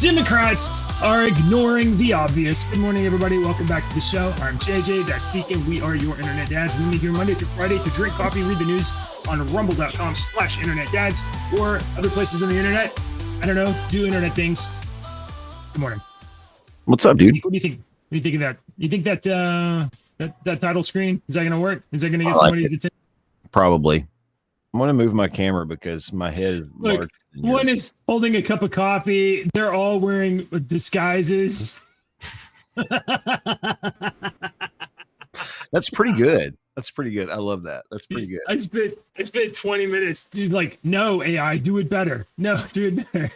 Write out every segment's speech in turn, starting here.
Democrats are ignoring the obvious. Good morning, everybody. Welcome back to the show. I'm JJ. That's Deacon. We are your internet dads. We meet here Monday through Friday to drink coffee, read the news on rumble.com/internet dads or other places on the internet. I don't know, do internet things. Good morning. What's up, dude? What do you think? What do you think of that? You think that that title screen, is that going to work? Is that going to get somebody's attention? Probably. I'm going to move my camera because my head is large. One is holding a cup of coffee. They're all wearing disguises. That's pretty good. That's pretty good. I love that. That's pretty good. I spent 20 minutes, dude. Like, no, AI, do it better. No, do it better.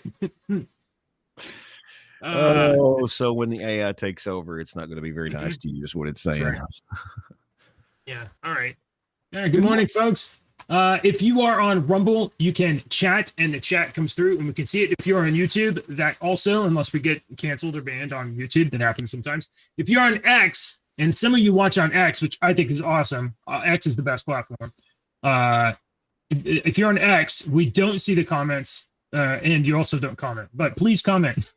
So when the AI takes over, it's not going to be very nice to you, is what it's saying. Right. Yeah. All right. Good morning, folks. If you are on Rumble, you can chat and the chat comes through and we can see it. If you're on YouTube, that also, unless we get canceled or banned on YouTube, that happens sometimes. If you're on X, and some of you watch on X, which I think is awesome. X is the best platform. If you're on X, we don't see the comments and you also don't comment, but please comment.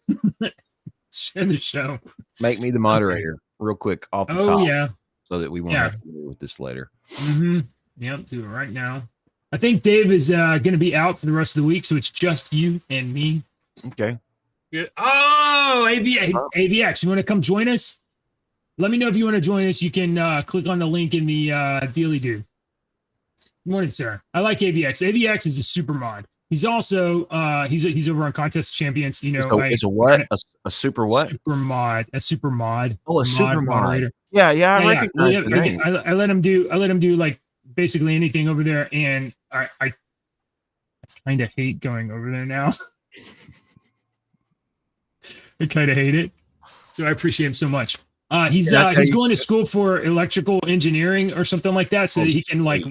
Share the show. Make me the moderator real quick off the top. Oh, yeah. So that we won't have to deal with this later. Mm-hmm. Yep, do it right now. I think Dave is going to be out for the rest of the week, so it's just you and me. Okay. Good. Oh, AVX, you want to come join us? Let me know if you want to join us. You can click on the link in the Dealy Do. Good morning, sir. I like AVX. AVX is a super mod. He's also he's over on Contest Champions. You know, it's a what? A super what? Super mod. A super mod. Oh, a super mod. Yeah. I recognize the name. I let him do like basically anything over there, and I kind of hate going over there now. I kind of hate it, so I appreciate him so much. He's going to school for electrical engineering or something like that, so that he can like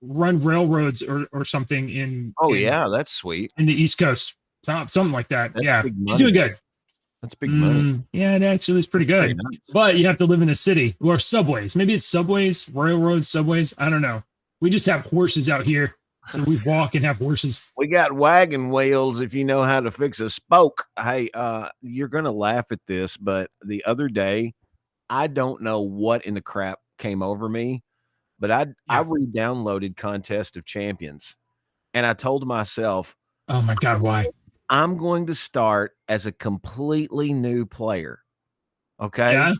run railroads or something in. Oh, yeah, that's sweet. In the East Coast, something like that. That's yeah, he's doing good. That's big money. Yeah, it actually is pretty good. Nice. But you have to live in a city or subways. Maybe it's subways, railroads, subways. I don't know. We just have horses out here. So we walk and have horses. We got wagon wheels if you know how to fix a spoke. Hey, you're going to laugh at this, but the other day, I don't know what in the crap came over me, but I re-downloaded Contest of Champions. And I told myself, oh my God, why? I'm going to start as a completely new player. Okay. Yeah?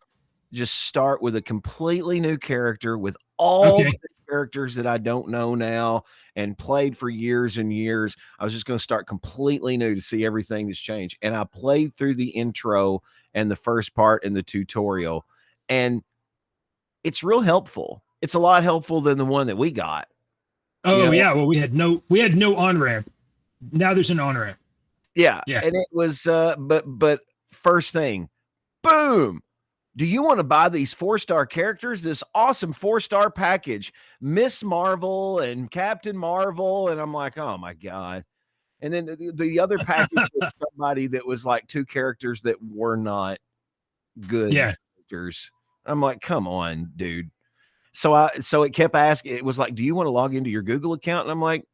Just start with a completely new character with all the characters that I don't know now and played for years and years. I was just going to start completely new to see everything that's changed. And I played through the intro and the first part in the tutorial, and it's real helpful. It's a lot helpful than the one that we got. Oh, yeah. Well, we had no on-ramp. Now there's an on-ramp. Yeah. And it was, but first thing, boom. Do you want to buy these 4-star characters? This awesome 4-star package, Miss Marvel and Captain Marvel. And I'm like, oh my God. And then the other package was somebody that was like 2 characters that were not good characters. I'm like, come on, dude. So it kept asking, it was like, do you want to log into your Google account? And I'm like,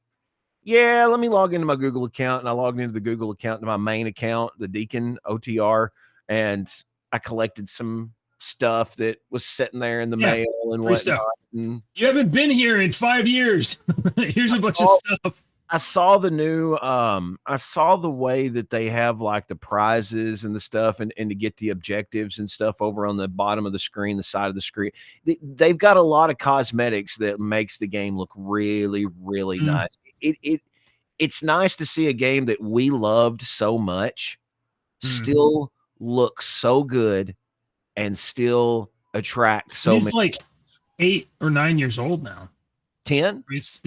yeah, let me log into my Google account. And I logged into the Google account, to my main account, the Deacon OTR. And I collected some stuff that was sitting there in the mail and whatnot. And you haven't been here in 5 years. Here's a bunch of stuff. I saw the new, I saw the way that they have like the prizes and the stuff and to get the objectives and stuff over on the bottom of the screen, the side of the screen. They've got a lot of cosmetics that makes the game look really, really nice. It's nice to see a game that we loved so much still look so good and still attract so many. It's like 8 or 9 years old now. 10? It's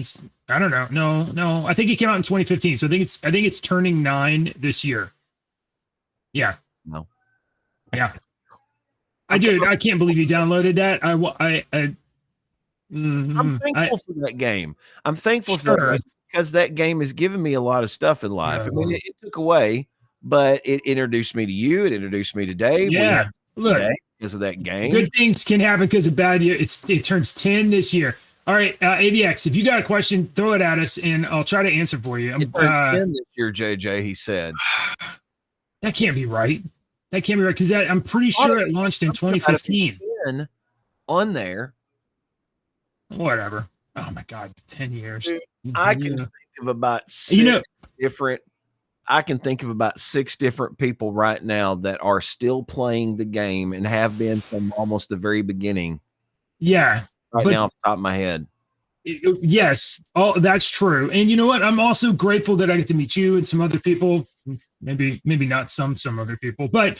I don't know. No. I think it came out in 2015. So I think it's turning 9 this year. Yeah. No. Yeah. I can't believe you downloaded that. I'm thankful for that game. I'm thankful for that because that game has given me a lot of stuff in life. I mean, it took away, but it introduced me to you. It introduced me to Dave. Yeah. Look, because of that game. Good things can happen because of bad year. It turns 10 this year. All right, AVX, if you got a question, throw it at us, and I'll try to answer for you. 10 this year, JJ, he said. That can't be right. That can't be right because I'm pretty sure it launched in 2015. On there. Whatever. Oh my God, 10 years. Dude, I can think of about I can think of about 6 different people right now that are still playing the game and have been from almost the very beginning. Yeah. Right now off the top of my head. Yes. Oh, that's true. And you know what? I'm also grateful that I get to meet you and some other people. Maybe not some other people, but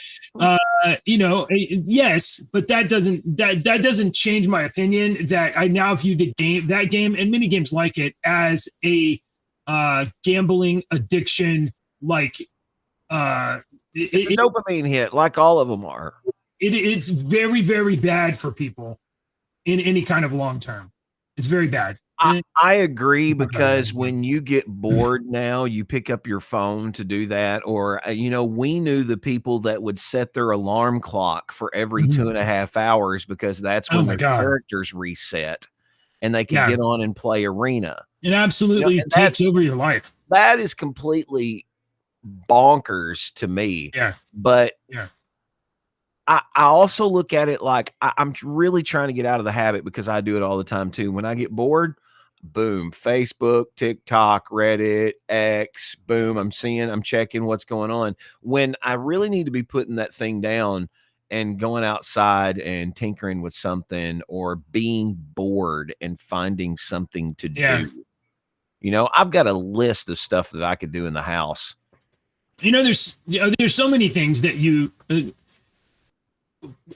yes, but that doesn't change my opinion that I now view that game and many games like it as a gambling addiction. Like it's a dopamine hit, like all of them are. It's very, very bad for people in any kind of long term. It's very bad. I agree, because when you get bored now, you pick up your phone to do that. Or, we knew the people that would set their alarm clock for every 2.5 hours because that's when their characters reset and they can get on and play arena. It absolutely takes over your life. That is completely bonkers to me. Yeah. But I also look at it like I'm really trying to get out of the habit, because I do it all the time too. When I get bored, boom, Facebook, TikTok, Reddit, X, boom, I'm checking what's going on, when I really need to be putting that thing down and going outside and tinkering with something, or being bored and finding something to do. I've got a list of stuff that I could do in the house. There's so many things that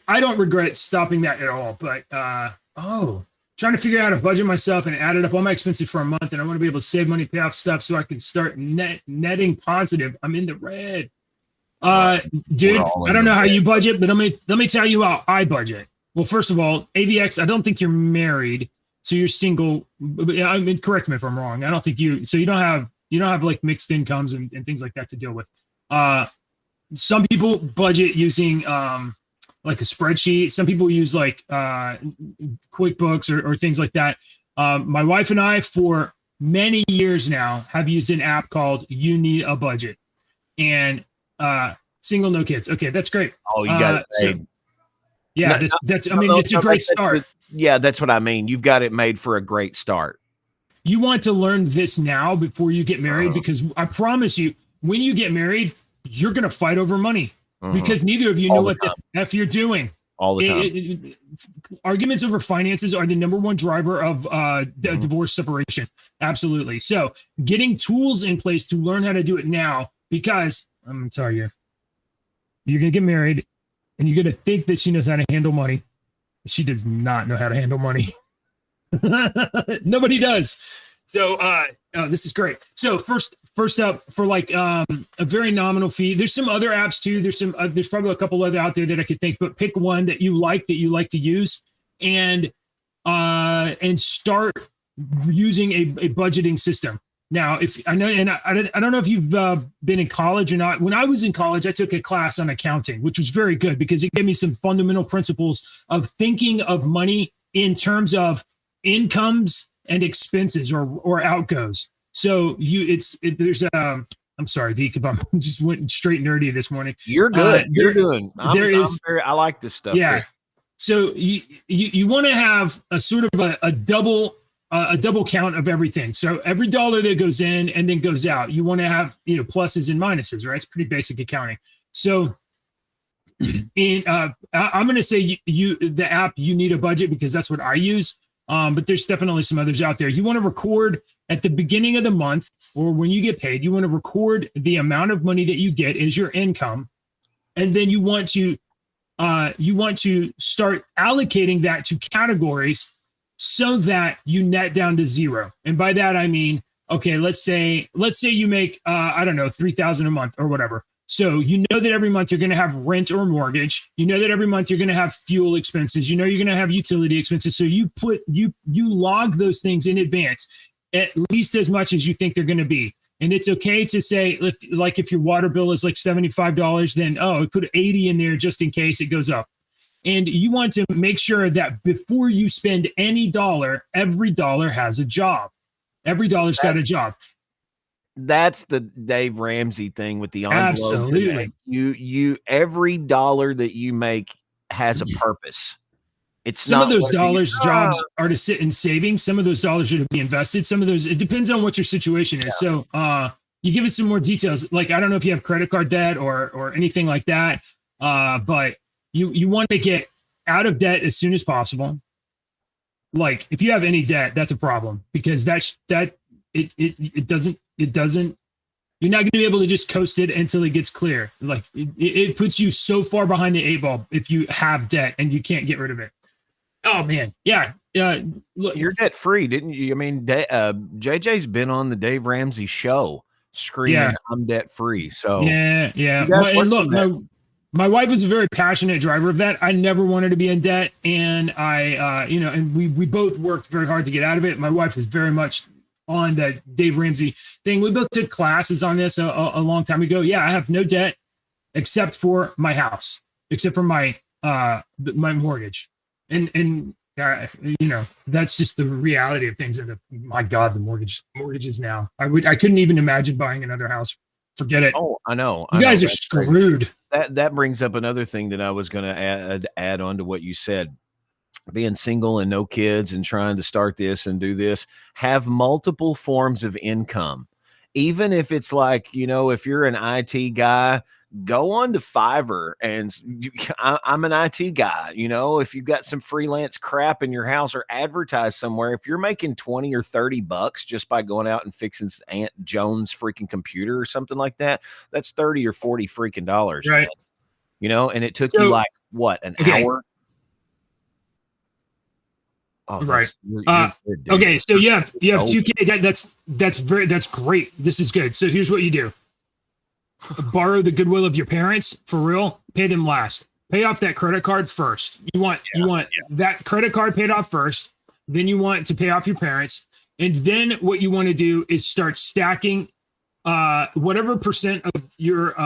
I don't regret stopping that at all, but trying to figure out how to budget myself and add it up all my expenses for a month, and I want to be able to save money, pay off stuff so I can start netting positive. I'm in the red. Dude, I don't know how you budget, but let me tell you how I budget. Well, first of all, AVX, I don't think you're married, so you're single. I mean, correct me if I'm wrong. I don't think you don't have like mixed incomes and things like that to deal with. Some people budget using like a spreadsheet. Some people use like QuickBooks or things like that. My wife and I, for many years now, have used an app called You Need a Budget, and single, no kids. Okay, that's great. Oh, you got it made. That's. I mean, it's a great start. Yeah, that's what I mean. You've got it made for a great start. You want to learn this now before you get married, because I promise you, when you get married, you're going to fight over money. Because neither of you know what the F you're doing. All the time. Arguments over finances are the number one driver of divorce separation. Absolutely. So getting tools in place to learn how to do it now, because I'm going to tell you, you're going to get married and you're going to think that she knows how to handle money. She does not know how to handle money. Nobody does. So this is great. So first up, for like a very nominal fee. There's some other apps too. There's probably a couple other out there that I could think, but pick one that you like to use, and start using a budgeting system. Now, if I know, and I don't know if you've been in college or not. When I was in college, I took a class on accounting, which was very good because it gave me some fundamental principles of thinking of money in terms of incomes and expenses or outgoes. So I'm sorry, Deke, if I'm just went straight nerdy this morning. You're good. You're doing. I like this stuff. Yeah. Too. So you want to have a sort of a double count of everything. So every dollar that goes in and then goes out, you want to have pluses and minuses, right? It's pretty basic accounting. So I'm going to say the app You Need a Budget, because that's what I use. But there's definitely some others out there. You want to record at the beginning of the month, or when you get paid, you want to record the amount of money that you get as your income. And then you want to start allocating that to categories so that you net down to zero. And by that, I mean, okay, let's say you make, I don't know, $3,000 a month or whatever. So you know that every month you're going to have rent or mortgage. You know that every month you're going to have fuel expenses. You know you're going to have utility expenses. So you log those things in advance, at least as much as you think they're going to be. And it's okay to say, if your water bill is like $75, then put 80 in there just in case it goes up. And you want to make sure that before you spend any dollar, every dollar has a job. Every dollar's got a job. That's the Dave Ramsey thing with the envelope. Absolutely. You every dollar that you make has a purpose. It's Some of not those what you- dollars jobs are to sit in savings. Some of those dollars are to be invested. Some of those, it depends on what your situation is. So you give us some more details. Like, I don't know if you have credit card debt or anything like that. But you want to get out of debt as soon as possible. Like, if you have any debt, that's a problem, because it doesn't, you're not going to be able to just coast it until it gets clear. Like, it puts you so far behind the 8 ball if you have debt and you can't get rid of it. Oh man, yeah. Look, You're debt free, didn't you? I mean, JJ's been on the Dave Ramsey show screaming, "I'm debt free." So yeah. You guys And look, worked on that. my wife was a very passionate driver of that. I never wanted to be in debt, and I, and we both worked very hard to get out of it. My wife was very much on the Dave Ramsey thing. We both took classes on this a long time ago. Yeah, I have no debt except for my house, except for my mortgage. And that's just the reality of things. And my God, the mortgages now. I couldn't even imagine buying another house. Forget it. Oh, I know. You guys are screwed. That brings up another thing that I was going to add on to what you said. Being single and no kids and trying to start this and do this, have multiple forms of income. Even if it's like, if you're an IT guy, go on to Fiverr and I'm an IT guy. If you've got some freelance crap in your house, or advertise somewhere, if you're making 20 or 30 bucks just by going out and fixing Aunt Jones freaking computer or something like that, that's 30 or 40 freaking dollars. Right. And it took you like what, an hour? Oh, right. You're good, okay. So you have 2K. That's great. This is good. So here's what you do. Borrow the goodwill of your parents, for real. Pay them last. Pay off that credit card first. You want that credit card paid off first. Then you want to pay off your parents, and then what you want to do is start stacking whatever percent of your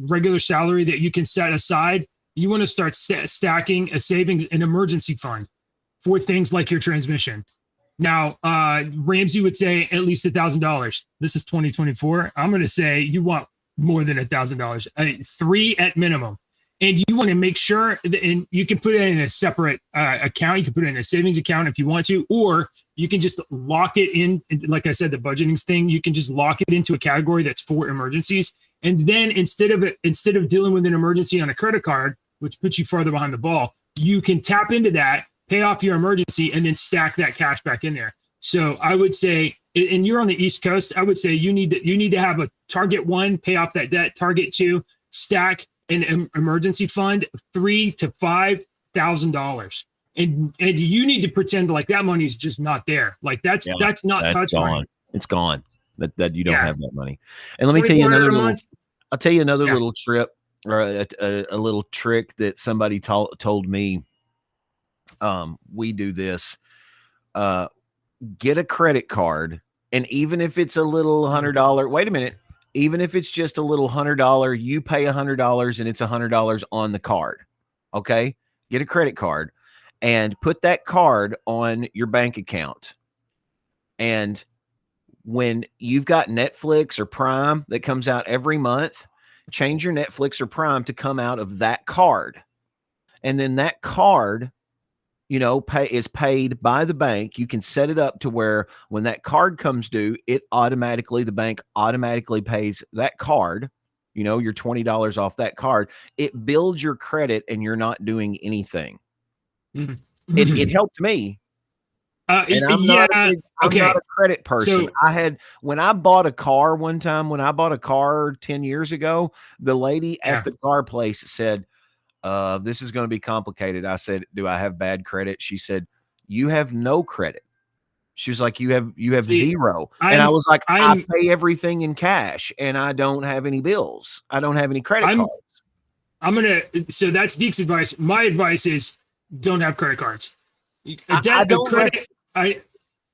regular salary that you can set aside. You want to start stacking a savings, an emergency fund for things like your transmission. Now, Ramsey would say at least $1,000. This is 2024. I'm going to say you want more than $1,000, 3 at minimum. And you want to make sure that, and you can put it in a separate account. You can put it in a savings account if you want to, or you can just lock it in. Like I said, the budgeting thing, you can just lock it into a category that's for emergencies. And then instead of dealing with an emergency on a credit card, which puts you farther behind the ball, you can tap into that, pay off your emergency, and then stack that cash back in there. So I would say, and you're on the East Coast, I would say you need to have a target 1, pay off that debt, target 2, stack an emergency fund of $3,000 to $5,000. And you need to pretend like that money is just not there. Like that's not touch money. It's gone. That you don't have that money. And let me tell you another little. I'll tell you another little trip or a little trick that somebody told me. We do this. Get a credit card, and even if it's a little $100, wait a minute. Even if it's just a little $100, you pay $100 and it's $100 on the card. Okay. Get a credit card and put that card on your bank account. And when you've got Netflix or Prime that comes out every month, change your Netflix or Prime to come out of that card. And then that card, is paid by the bank. You can set it up to where when that card comes due, the bank automatically pays that card, your $20 off that card. It builds your credit and you're not doing anything. Mm-hmm. It helped me. And I'm not a credit person. So, when I bought a car one time, 10 years ago, the lady at the car place said, this is going to be complicated. I said, do I have bad credit? She said, you have no credit. She was like, you have zero. And I was like, I pay everything in cash and I don't have any bills. I don't have any credit cards. So that's Deke's advice. My advice is don't have credit cards.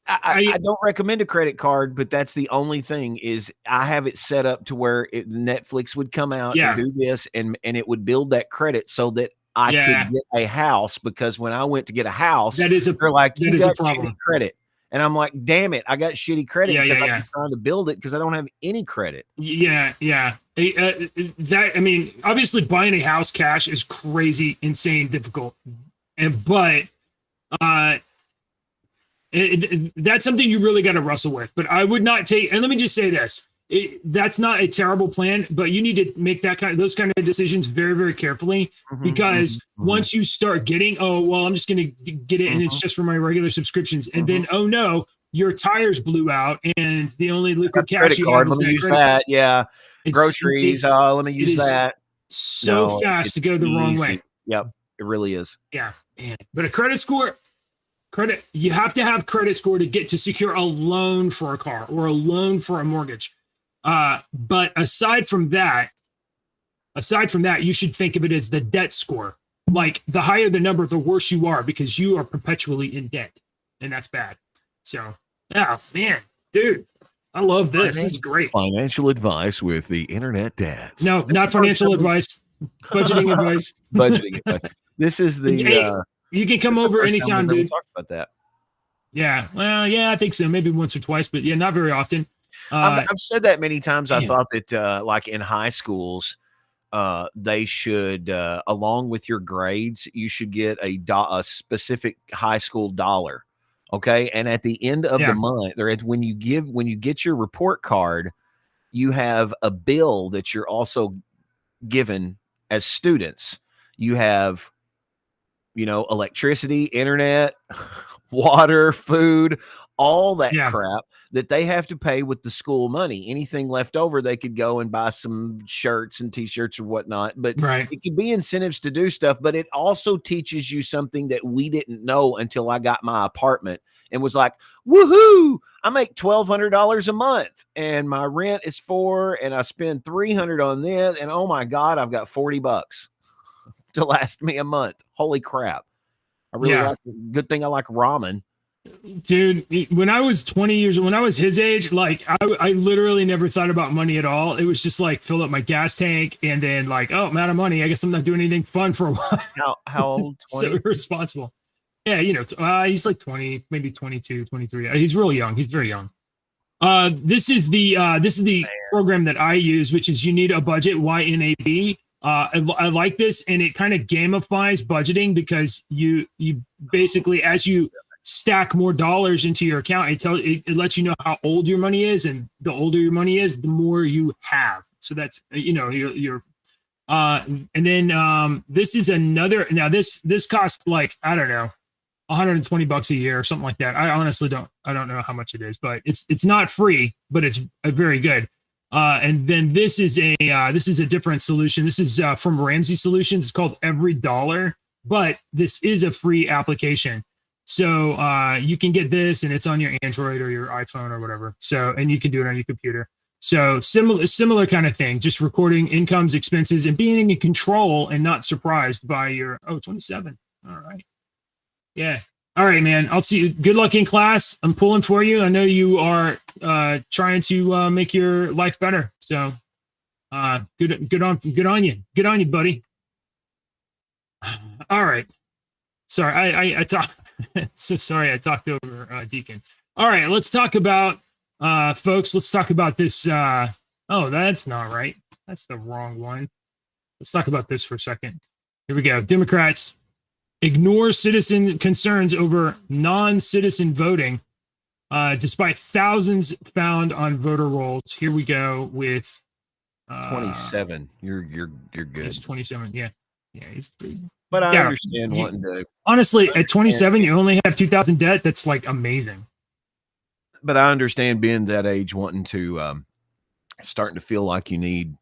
I don't recommend a credit card, but that's the only thing is I have it set up to where Netflix would come out and do this and it would build that credit so that I could get a house, because when I went to get a house, they're like, you got problem credit. And I'm like, damn it, I got shitty credit Yeah, because yeah, I've yeah. been trying to build it because I don't have any credit. Yeah, yeah. That, I mean, obviously buying a house cash is crazy, insane, difficult. But that's something you really got to wrestle with. But I would not take, and let me just say this. That's not a terrible plan, but you need to make those kind of decisions very, very carefully, because once you start getting, oh, well, I'm just going to get it and it's just for my regular subscriptions. And then, oh no, your tires blew out and the only liquid cash you have is Let me that use credit. that. Yeah. Groceries. Let me use that. So fast to go the wrong way. Yep. It really is. Yeah. Man. But a credit score, you have to have credit score to get to secure a loan for a car or a loan for a mortgage. But aside from that, you should think of it as the debt score. Like the higher the number, the worse you are, because you are perpetually in debt, and that's bad. So, yeah, man, dude, I love this. This is great. Financial advice with the Internet Dads. No, not financial advice. Budgeting advice. Budgeting advice. This is the. Hey, you can come over anytime, dude. Talk about that. Yeah, well, yeah, I think so. Maybe once or twice, but yeah, not very often. I've said that many times. I thought that like in high schools, they should, along with your grades, you should get a specific high school dollar. Okay. And at the end of the month, when you get your report card, you have a bill that you're also given as students. You have, electricity, internet, water, food, all that crap that they have to pay with the school money. Anything left over, they could go and buy some shirts and t-shirts or whatnot. But it could be incentives to do stuff. But it also teaches you something that we didn't know until I got my apartment and was like, woohoo, I make $1,200 a month and my rent is $400 and I spend $300 on this. And oh my God, I've got $40 to last me a month. Holy crap. I really like, good thing I like ramen. Dude, when I was 20 years old, when I was his age, like I literally never thought about money at all. It was just like fill up my gas tank and then like, oh, I'm out of money. I guess I'm not doing anything fun for a while. How old? 20? So irresponsible. Yeah, he's like 20, maybe 22, 23. He's real young. He's very young. This is the program that I use, which is You Need a Budget, YNAB. I like this, and it kind of gamifies budgeting because you basically, as you stack more dollars into your account, it lets you know how old your money is, and the older your money is, the more you have. So that's your and then this is another. Now this costs like, I don't know, $120 a year or something like that. I honestly don't know how much it is, but it's not free, but it's very good. And then this is a different solution. This is from Ramsey Solutions. It's called Every Dollar, but this is a free application. So you can get this, and it's on your Android or your iPhone or whatever. So, and you can do it on your computer. So similar kind of thing, just recording incomes, expenses, and being in control and not surprised by your 27. All right. Yeah. All right, man. I'll see you. Good luck in class. I'm pulling for you. I know you are trying to make your life better. So good on you. Good on you, buddy. All right. Sorry, I talked. So sorry, I talked over Deacon. All right, let's talk about folks. Let's talk about this. Oh, that's not right. That's the wrong one. Let's talk about this for a second. Here we go. Democrats ignore citizen concerns over non-citizen voting, despite thousands found on voter rolls. Here we go with 27. You're good. He's 27. Yeah, he's pretty. But I understand wanting to. Honestly, at 27, you only have 2,000 debt. That's like amazing. But I understand being that age, wanting to, starting to feel like you need,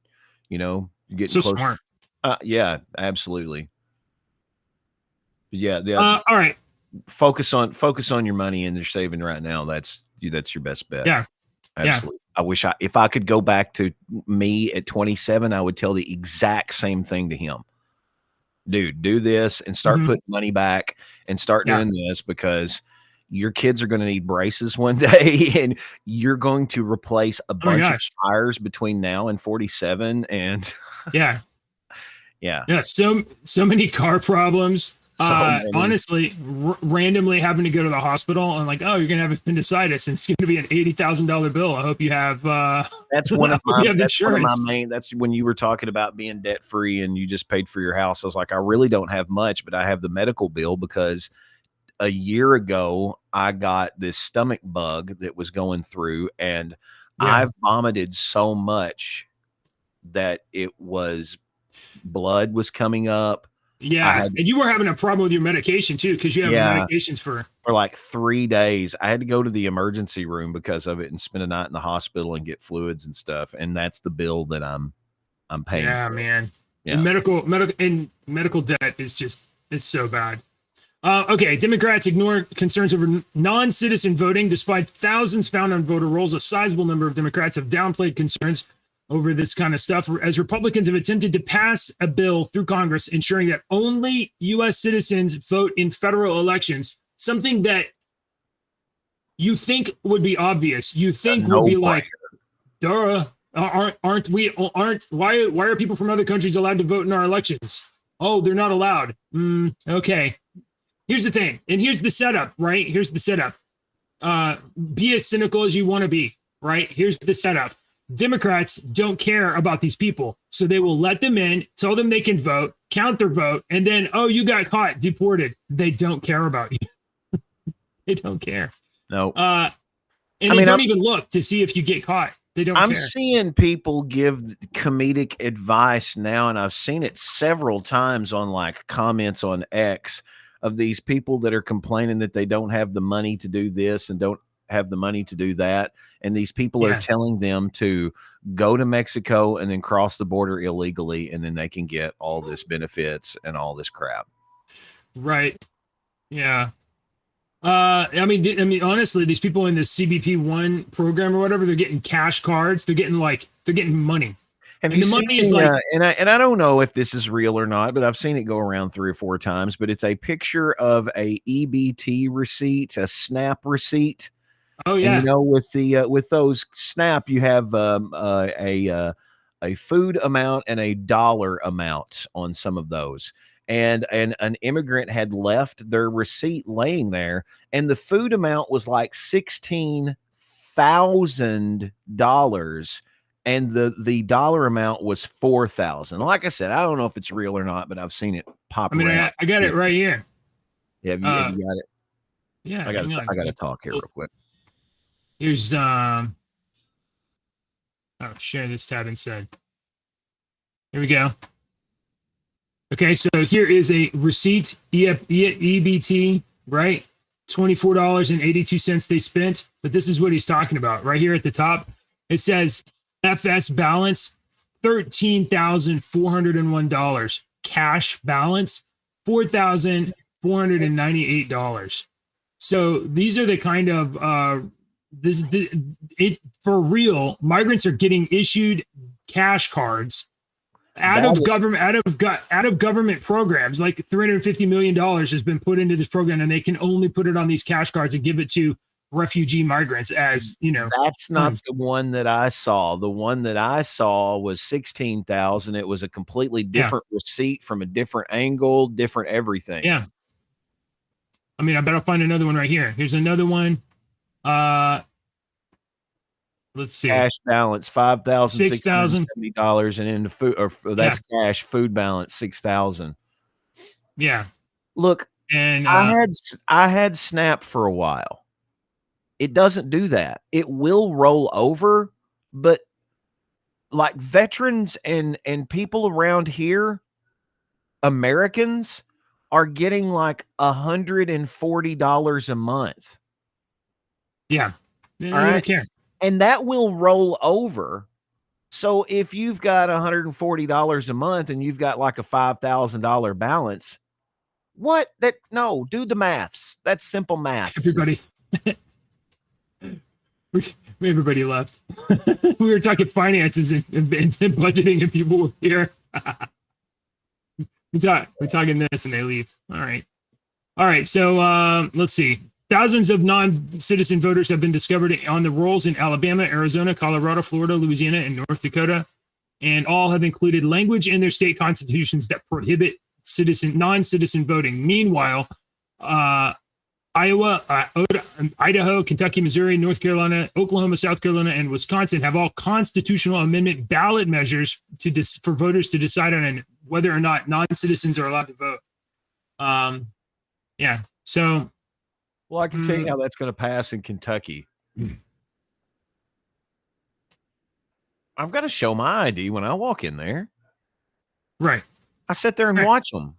you're getting so close. Smart. Yeah, absolutely. Yeah. All right. Focus on your money and you're saving right now. That's your best bet. Yeah. Absolutely. Yeah. If I could go back to me at 27, I would tell the exact same thing to him. Dude, do this and start putting money back and start doing this, because your kids are going to need braces one day and you're going to replace a bunch of tires between now and 47. And yeah. So many car problems. So many. Honestly, randomly having to go to the hospital and like, oh, you're gonna have appendicitis and it's gonna be an $80,000 bill. I hope you have. That's one of my. That's one of my main. That's when you were talking about being debt free and you just paid for your house. I was like, I really don't have much, but I have the medical bill because a year ago I got this stomach bug that was going through, and I vomited so much that it was blood was coming up. Yeah, and you were having a problem with your medication too, because you have medications for like 3 days. I had to go to the emergency room because of it and spend a night in the hospital and get fluids and stuff. And that's the bill that I'm paying. Yeah, for. Man. Yeah. Medical debt is just it's so bad. Okay, Democrats ignore concerns over non-citizen voting, despite thousands found on voter rolls. A sizable number of Democrats have downplayed concerns over this kind of stuff, as Republicans have attempted to pass a bill through Congress ensuring that only U.S. citizens vote in federal elections, something that you think would be obvious. You think would be like, duh, why are people from other countries allowed to vote in our elections? Oh, they're not allowed. Okay. Here's the thing, and here's the setup, right? Here's the setup. Be as cynical as you want to be, right? Here's the setup. Democrats don't care about these people, so they will let them in, tell them they can vote, count their vote, and then, oh, you got caught, deported. They don't care about you. They don't care. No. And they don't even look to see if you get caught. They don't care. I'm seeing people give comedic advice now, and I've seen it several times on like comments on X of these people that are complaining that they don't have the money to do this and don't have the money to do that, and these people are telling them to go to Mexico and then cross the border illegally, and then they can get all this benefits and all this crap. Right. Yeah. I mean, honestly, these people in this CBP1 program or whatever, they're getting cash cards. They're getting money. Have you seen and I don't know if this is real or not, but I've seen it go around 3 or 4 times, but it's a picture of a EBT receipt, a SNAP receipt. Oh yeah. And, you know, with those SNAP, you have a food amount and a dollar amount on some of those. And an immigrant had left their receipt laying there, and the food amount was like $16,000, and the dollar amount was $4,000. Like I said, I don't know if it's real or not, but I've seen it pop. I got it right here. Yeah, have you got it? Yeah, I got to talk here real quick. Here's share this tab instead. Here we go. Okay, so here is a receipt, EBT, right? $24.82 they spent, but this is what he's talking about right here at the top. It says FS balance $13,401, cash balance $4,498. So these are the kind of for real. Migrants are getting issued cash cards out of government programs. Like $350 million has been put into this program, and they can only put it on these cash cards and give it to refugee migrants, as you know. That's not the one that I saw. The one that I saw was 16,000. It was a completely different receipt from a different angle, different everything. Yeah. I mean, I better find another one right here. Here's another one. Let's see. Cash balance $5,670, and in the food, or that's cash. Food balance $6,000. Yeah. Look, and I had SNAP for a while. It doesn't do that. It will roll over, but like veterans and people around here, Americans are getting like $140 a month. Yeah. All right. Care. And that will roll over. So if you've got $140 a month and you've got like a $5,000 balance, do the maths. That's simple math. Everybody left. We were talking finances and budgeting, and people were here. We're talking this and they leave. All right. So let's see. Thousands of non-citizen voters have been discovered on the rolls in Alabama, Arizona, Colorado, Florida, Louisiana, and North Dakota, and all have included language in their state constitutions that prohibit non-citizen voting. Meanwhile, Iowa, Idaho, Kentucky, Missouri, North Carolina, Oklahoma, South Carolina, and Wisconsin have all constitutional amendment ballot measures for voters to decide on whether or not non-citizens are allowed to vote. Yeah. So, well, I can tell you how that's going to pass in Kentucky. I've got to show my ID when I walk in there. Right. I sit there and watch them.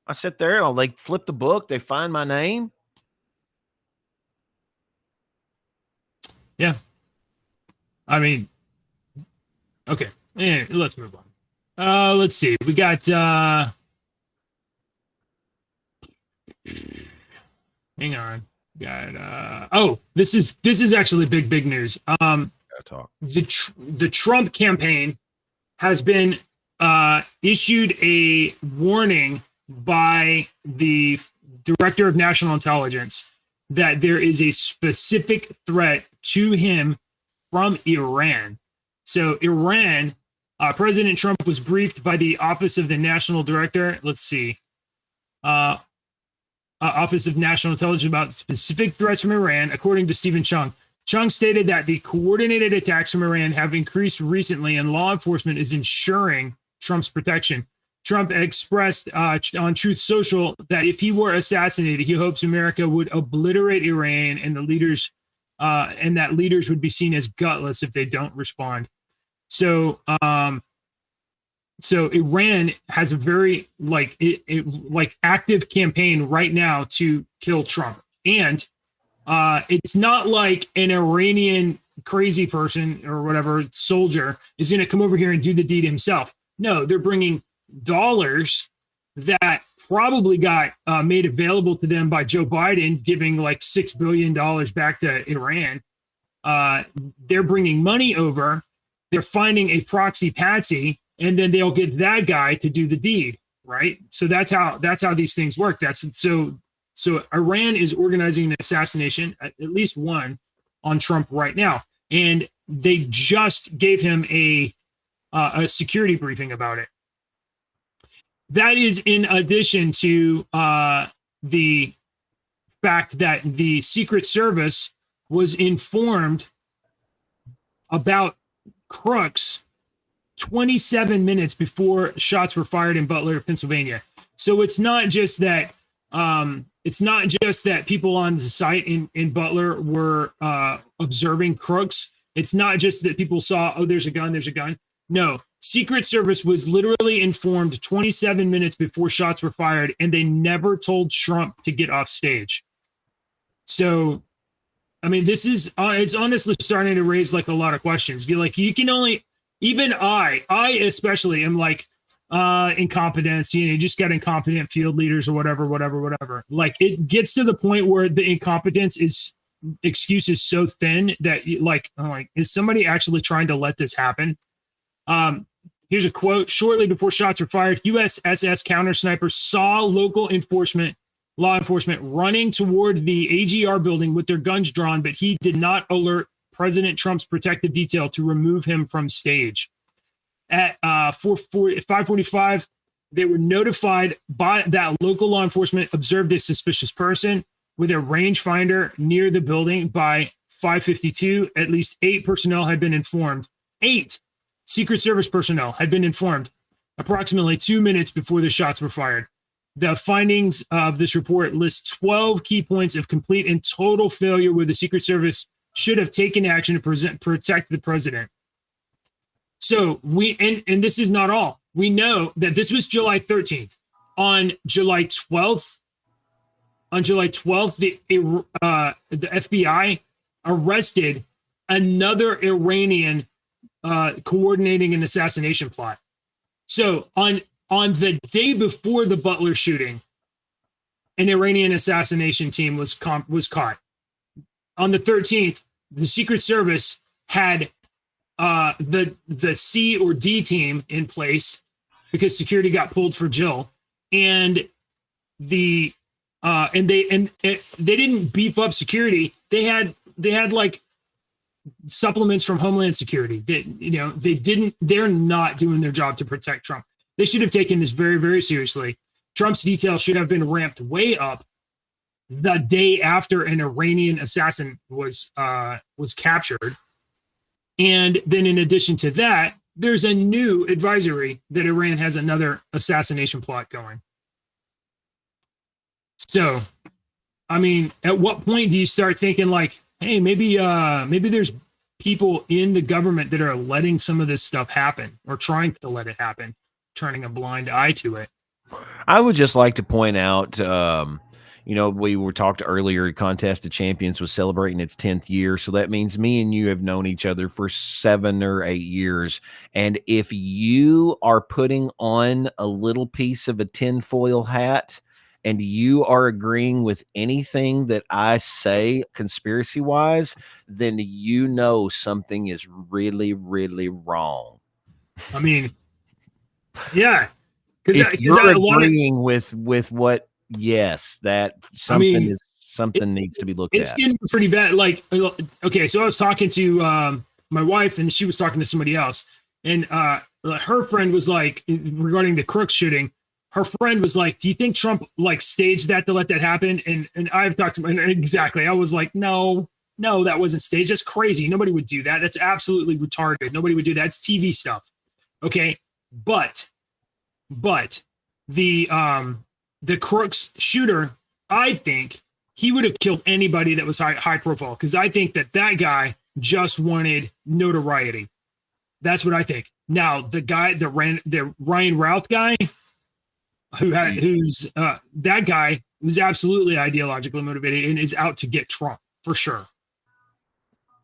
I sit there, they flip the book, they find my name. Yeah. I mean, okay. Yeah, let's move on. Let's see. We got hang on. Got this is actually big news. Talk. The Trump campaign has been issued a warning by the Director of National Intelligence that there is a specific threat to him from Iran. So Iran, President Trump was briefed by the Office of the National Director. Let's see. Office of National Intelligence about specific threats from Iran, according to Stephen Chung. Chung stated that the coordinated attacks from Iran have increased recently and law enforcement is ensuring Trump's protection. Trump expressed on Truth Social that if he were assassinated, he hopes America would obliterate Iran and that leaders would be seen as gutless if they don't respond. So Iran has a very active campaign right now to kill Trump. And it's not like an Iranian crazy person or whatever soldier is going to come over here and do the deed himself. No, they're bringing dollars that probably got made available to them by Joe Biden, giving like $6 billion back to Iran. They're bringing money over. They're finding a proxy patsy, and then they'll get that guy to do the deed, right? So that's how these things work. So Iran is organizing an assassination, at least one, on Trump right now, and they just gave him a security briefing about it. That is in addition to the fact that the Secret Service was informed about Crooks 27 minutes before shots were fired in Butler, Pennsylvania. So it's not just that people on the site in Butler were observing Crooks. It's not just that people saw, oh, there's a gun. No, Secret Service was literally informed 27 minutes before shots were fired, and they never told Trump to get off stage. So, I mean, this is it's honestly starting to raise like a lot of questions. You can only, even I especially am like, incompetence, you just got incompetent field leaders or whatever. Like, it gets to the point where the incompetence excuse is so thin that I'm like, is somebody actually trying to let this happen? Here's a quote. Shortly before shots were fired, USS counter snipers saw law enforcement running toward the AGR building with their guns drawn, but he did not alert President Trump's protective detail to remove him from stage. At 5:45, they were notified by that local law enforcement observed a suspicious person with a rangefinder near the building. By 5:52, at least 8 personnel had been informed. 8 Secret Service personnel had been informed approximately 2 minutes before the shots were fired. The findings of this report list 12 key points of complete and total failure where the Secret Service should have taken action to protect the president. So and this is not all. We know that this was July 13th. On July 12th, the FBI arrested another Iranian coordinating an assassination plot. So on the day before the Butler shooting, an Iranian assassination team was caught. On the 13th, the Secret Service had the C or D team in place because security got pulled for Jill, and they didn't beef up security. They had like supplements from Homeland Security. They're not doing their job to protect Trump. They should have taken this very, very seriously. Trump's details should have been ramped way up the day after an Iranian assassin was captured. And then in addition to that, there's a new advisory that Iran has another assassination plot going. So, I mean, at what point do you start thinking like, hey, maybe there's people in the government that are letting some of this stuff happen or trying to let it happen, turning a blind eye to it? I would just like to point out, we were talked earlier, Contest of Champions was celebrating its 10th year. So that means me and you have known each other for 7 or 8 years. And if you are putting on a little piece of a tinfoil hat and you are agreeing with anything that I say conspiracy wise, then you know something is really, really wrong. I mean, yeah. If you're agreeing with what, yes, that something needs to be looked at. It's getting pretty bad. Like, okay, so I was talking to my wife, and she was talking to somebody else, and her friend was like, regarding the Crooks shooting, her friend was like, "Do you think Trump like staged that to let that happen?" And I've talked to him, and exactly. I was like, no, that wasn't staged. That's crazy. Nobody would do that. That's absolutely retarded. Nobody would do that. It's TV stuff. Okay, but the Crooks shooter, I think he would have killed anybody that was high profile, because I think that guy just wanted notoriety. That's what I think. Now the Ryan Routh guy, that guy was absolutely ideologically motivated and is out to get Trump for sure.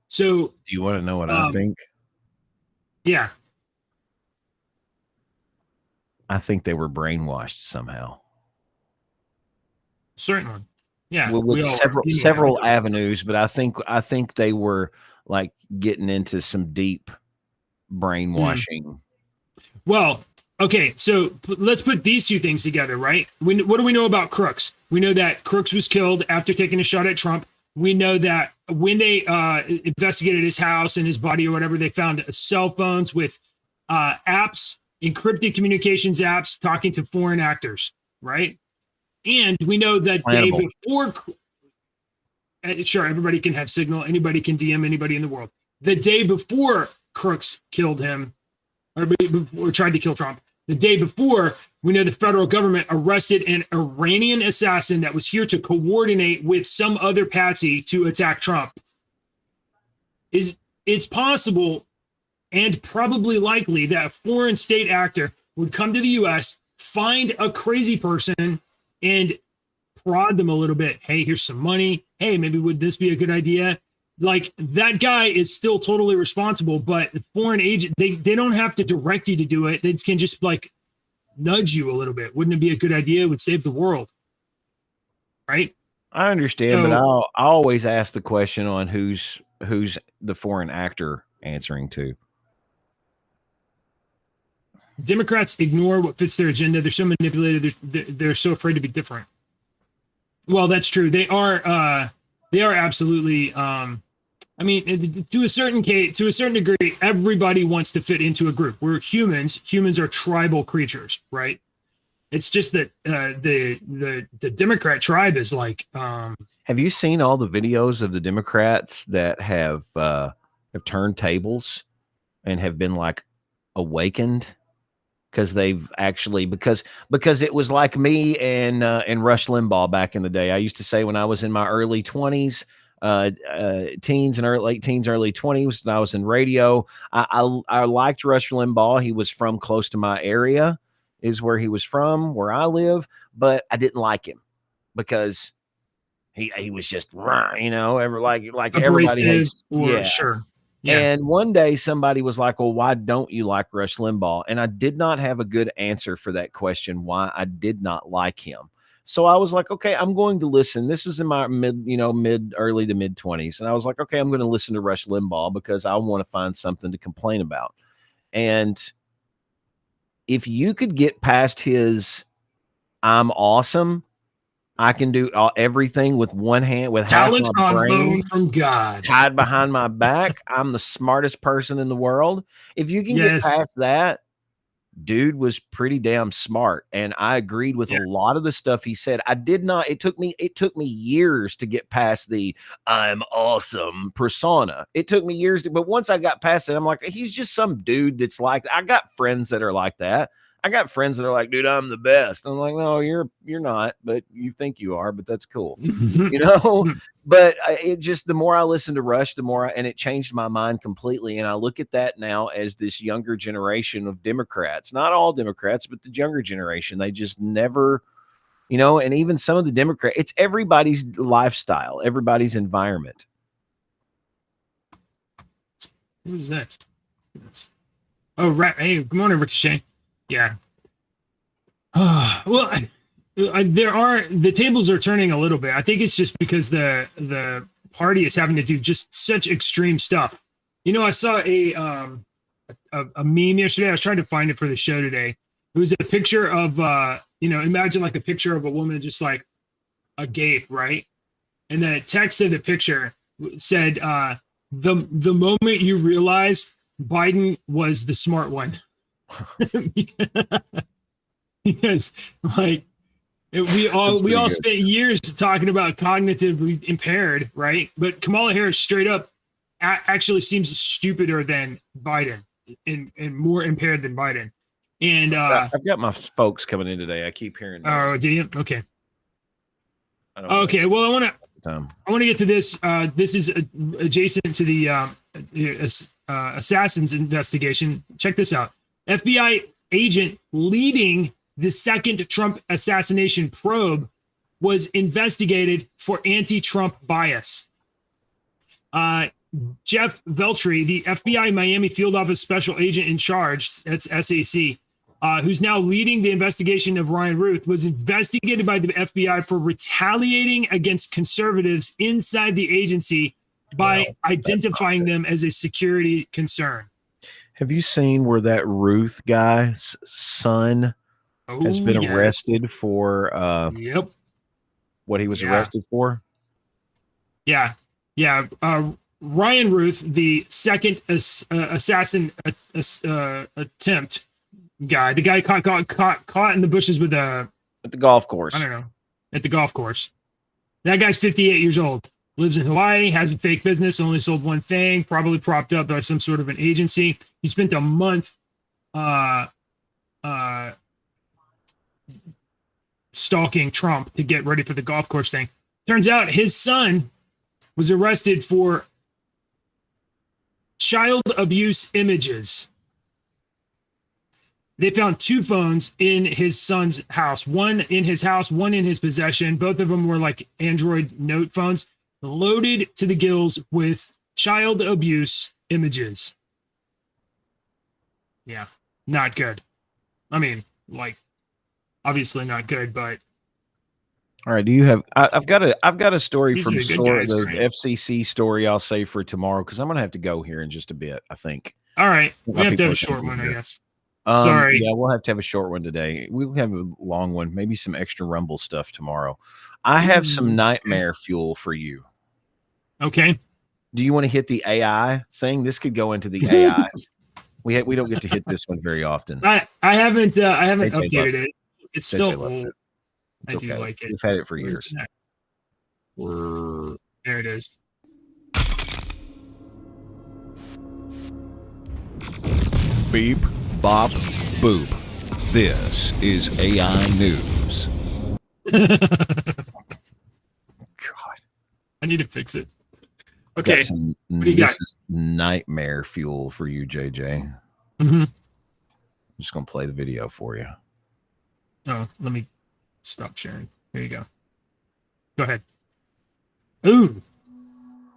So do you want to know what I think? Yeah. I think they were brainwashed somehow. Certainly. Yeah. With several avenues, but I think they were like getting into some deep brainwashing. Well, okay, so let's put these two things together, right? What do we know about Crooks? We know that Crooks was killed after taking a shot at Trump. We know that when they investigated his house and his body or whatever, they found cell phones with apps, encrypted communications apps, talking to foreign actors, right? And we know that day before, sure, everybody can have Signal, anybody can DM anybody in the world. The day before Crooks killed him, or tried to kill Trump, the day before, we know the federal government arrested an Iranian assassin that was here to coordinate with some other patsy to attack Trump. It's possible and probably likely that a foreign state actor would come to the U.S., find a crazy person, and prod them a little bit. Hey, here's some money. Hey, maybe would this be a good idea? Like, that guy is still totally responsible, but the foreign agent, they don't have to direct you to do it. They can just like nudge you a little bit. Wouldn't it be a good idea? It would save the world. Right? I understand, but I always ask the question on who's the foreign actor answering to. Democrats ignore what fits their agenda. They're so manipulated. They're so afraid to be different. Well, that's true. They are absolutely. I mean, to a certain degree, everybody wants to fit into a group. We're humans. Humans are tribal creatures, right? It's just that the Democrat tribe is like. Have you seen all the videos of the Democrats that have turned tables and have been like awakened? Because they've actually because it was like me and Rush Limbaugh back in the day. I used to say when I was in my early 20s, teens and late teens, early 20s, when I was in radio, I liked Rush Limbaugh. He was from close to my area, is where he was from, where I live, but I didn't like him because he was just like everybody hates. Yeah, sure. Yeah. And one day somebody was like, well, why don't you like Rush Limbaugh? And I did not have a good answer for that question, why I did not like him. So I was like, okay, I'm going to listen. This was in my early to mid 20s. And I was like, okay, I'm going to listen to Rush Limbaugh because I want to find something to complain about. And if you could get past his, I'm awesome, I can do everything with one hand, with talent half my brain on loan from God, tied behind my back. I'm the smartest person in the world. If you can get past that, dude was pretty damn smart, and I agreed with a lot of the stuff he said. I did not. It took me years to get past the "I'm awesome" persona. It took me years but once I got past it, I'm like, he's just some dude that's like. I got friends that are like that. I got friends that are like, dude, I'm the best. I'm like, no, you're not, but you think you are, but that's cool, But it just, the more I listen to Rush, the more, and it changed my mind completely. And I look at that now as this younger generation of Democrats, not all Democrats, but the younger generation. They just never, and even some of the Democrats, it's everybody's lifestyle, everybody's environment. Who's next? Oh, right. Hey, good morning, Ricochet. Yeah. Well, the tables are turning a little bit. I think it's just because the party is having to do just such extreme stuff. I saw a meme yesterday. I was trying to find it for the show today. It was a picture of imagine like a picture of a woman just like agape, right? And the text of the picture said, the moment you realized Biden was the smart one. Because like we all spent years talking about cognitively impaired, right? But Kamala Harris straight up actually seems stupider than Biden and more impaired than Biden. And I've got my folks coming in today. I keep hearing. Oh, do you? Okay. Okay. Well, I want to get to this. This is adjacent to the assassins investigation. Check this out. FBI agent leading the second Trump assassination probe was investigated for anti-Trump bias. Jeff Veltri, the FBI Miami field office special agent in charge, that's SAC, who's now leading the investigation of Ryan Ruth, was investigated by the FBI for retaliating against conservatives inside the agency by identifying them as a security concern. Have you seen where that Ruth guy's son has been arrested for what he was arrested for? Yeah. Ryan Ruth, the second assassin attempt guy, the guy caught in the bushes with at the golf course. I don't know. At the golf course. That guy's 58 years old. Lives in Hawaii, has a fake business, only sold one thing, probably propped up by some sort of an agency. He spent a month stalking Trump to get ready for the golf course thing. Turns out his son was arrested for child abuse images. They found 2 phones in his son's house, one in his house, one in his possession. Both of them were like Android Note phones, loaded to the gills with child abuse images. Yeah, not good. I mean, like, obviously not good, but. All right. Do you have? I've got a story from the FCC story. I'll save for tomorrow because I'm gonna have to go here in just a bit. I think. All right. We have to have a short one, I guess. Sorry. Yeah, we'll have to have a short one today. We'll have a long one, maybe some extra Rumble stuff tomorrow. I have some nightmare fuel for you. Okay. Do you want to hit the AI thing? This could go into the AI. We don't get to hit this one very often. I haven't updated it. It's still old. I do like it. We've had it for years. There it is. Beep, bop, boop. This is AI News. God. I need to fix it. Okay. This is nightmare fuel for you, JJ. Mm-hmm. I'm just going to play the video for you. Oh, let me stop sharing. Here you go. Go ahead. Ooh.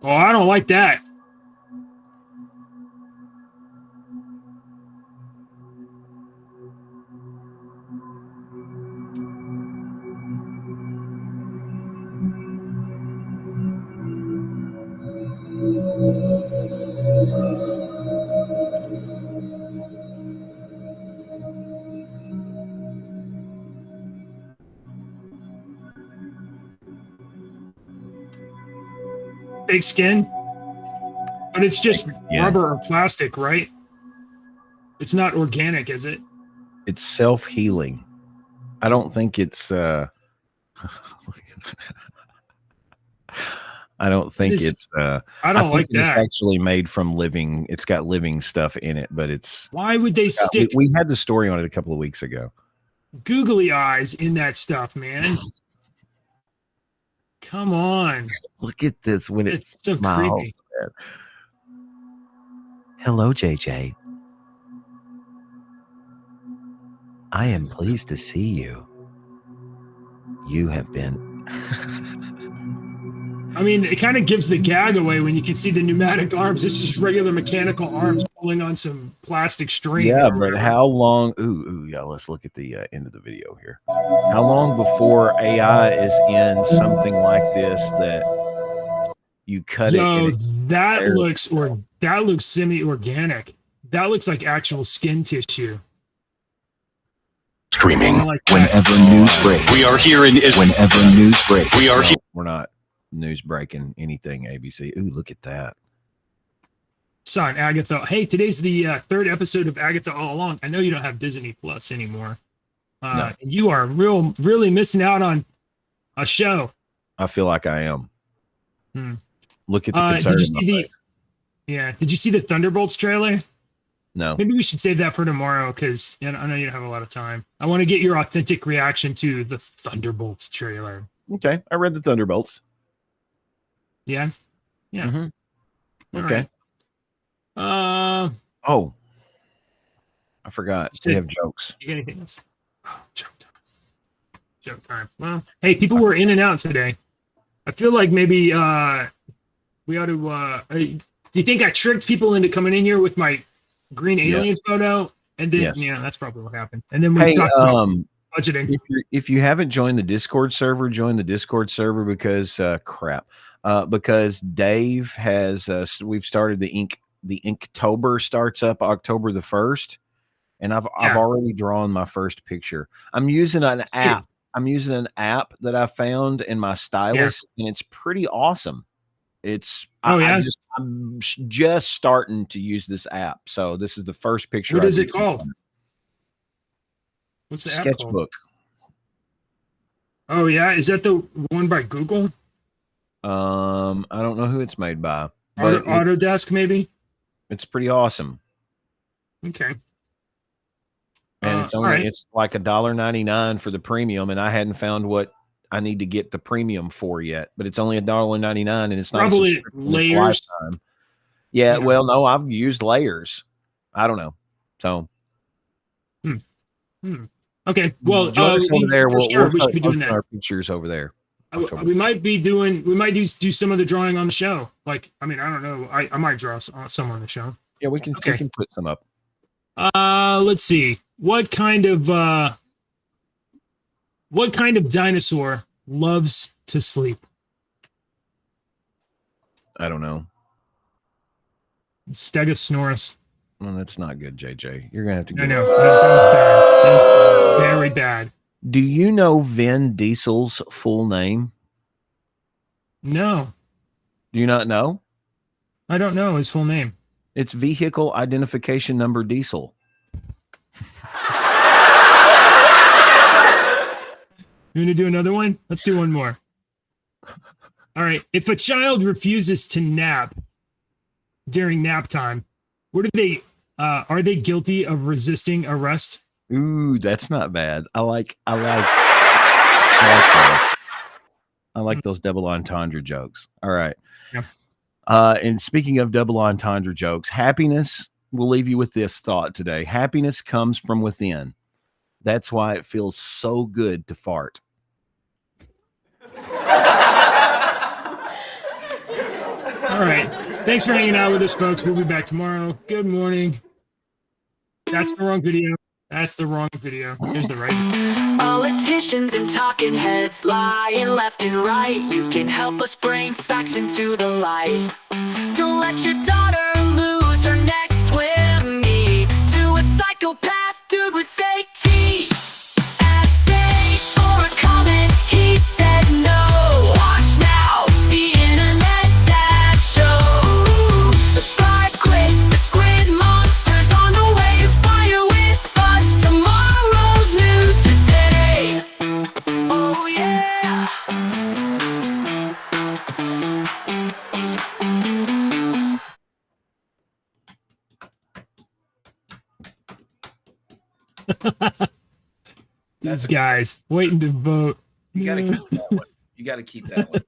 Oh, I don't like that. Fake skin, but it's just rubber or plastic, right? It's not organic, is it? It's self-healing. I don't think it's I don't think it's I don't like it's that. actually made from living. It's got living stuff in it, but it's Why would they stick we had the story on it a couple of weeks ago. googly eyes in that stuff, man? Come on. Look at this when it It's so smiles. creepy. Man. Hello, JJ. I am pleased to see you. You have been. I mean, it kind of gives the gag away when you can see the pneumatic arms. This is regular mechanical arms pulling on some plastic string. Yeah, or but whatever. how long? Ooh, yeah. Let's look at the end of the video here. How long before AI is in something like this that you cut it? Yo, And it that looks semi-organic. That looks like actual skin tissue. Streaming I like that. whenever news breaks. We are here in whenever news breaks. We are here. We're not news breaking anything. ABC. Ooh, look at that. Son, Agatha. Hey, today's the third episode of Agatha All Along. I know you don't have Disney Plus anymore. No. And you are really missing out on a show. I feel like I am. Hmm. Look at the concern. Did you in my see face. Did you see the Thunderbolts trailer? No. Maybe we should save that for tomorrow because I know you don't have a lot of time. I want to get your authentic reaction to the Thunderbolts trailer. Okay, I read the Thunderbolts. Yeah. Yeah. Mhm. All Okay. right. Oh, I forgot. We have jokes. You got anything else? Oh, joke time. Joke time. Well, hey, people were in and out today. I feel like maybe we ought to. Do you think I tricked people into coming in here with my green alien photo? And then, Yes. yeah, that's probably what happened. And then we Hey, talked about budgeting. if you haven't joined the Discord server, join the Discord server because because Dave has we've started the Inktober starts up October the 1st, and I've already drawn my first picture. I'm using an app. I'm using an app that I found in my stylus, and it's pretty awesome. It's I'm just starting to use this app, so this is the first picture. What is it called? What's the app called? Sketchbook. Oh yeah, is that the one by Google? I don't know who it's made by, but Autodesk maybe. it's pretty awesome. Okay. And it's all only right. it's like $1.99 for the premium, and I hadn't found what I need to get the premium for yet. But it's only $1.99, and it's not Probably a subscription, it's layers. lifetime. Yeah, Yeah. well, no, I've used layers. I don't know. So Okay. Well, join us over there. for We'll sure, we should be doing post that. our pictures over there. October. We might do some of the drawing on the show. Like, I mean, I don't know. I might draw some on the show. Yeah, we can put some up. Let's see. What kind of dinosaur loves to sleep? I don't know. Stegosaurus. Well, that's not good, JJ. You're gonna have to. I know. That was bad. That was very bad. Do you know Vin Diesel's full name? No, Do you not know? I don't know his full name. It's Vehicle Identification Number Diesel. You want to do another one? Let's do one more. All right. If a child refuses to nap during nap time, what are they guilty of resisting arrest? Ooh, that's not bad. I like those. I like those double entendre jokes. All right. Yeah. And speaking of double entendre jokes, happiness, we'll leave you with this thought today. Happiness comes from within. That's why it feels so good to fart. All right. Thanks for hanging out with us, folks. We'll be back tomorrow. Good morning. That's the wrong video. That's the wrong video. Here's the right one. Politicians and talking heads lying left and right. You can help us bring facts into the light. Don't let your daughter lose her next swim meet to a psychopath dude with fake teeth. Essay for a comment, he said no. Watch now, the internet dad show. Subscribe quick, the squid monster's on the way. Inspire with us tomorrow. These guys waiting to vote. You got to keep that one. You got to keep that one.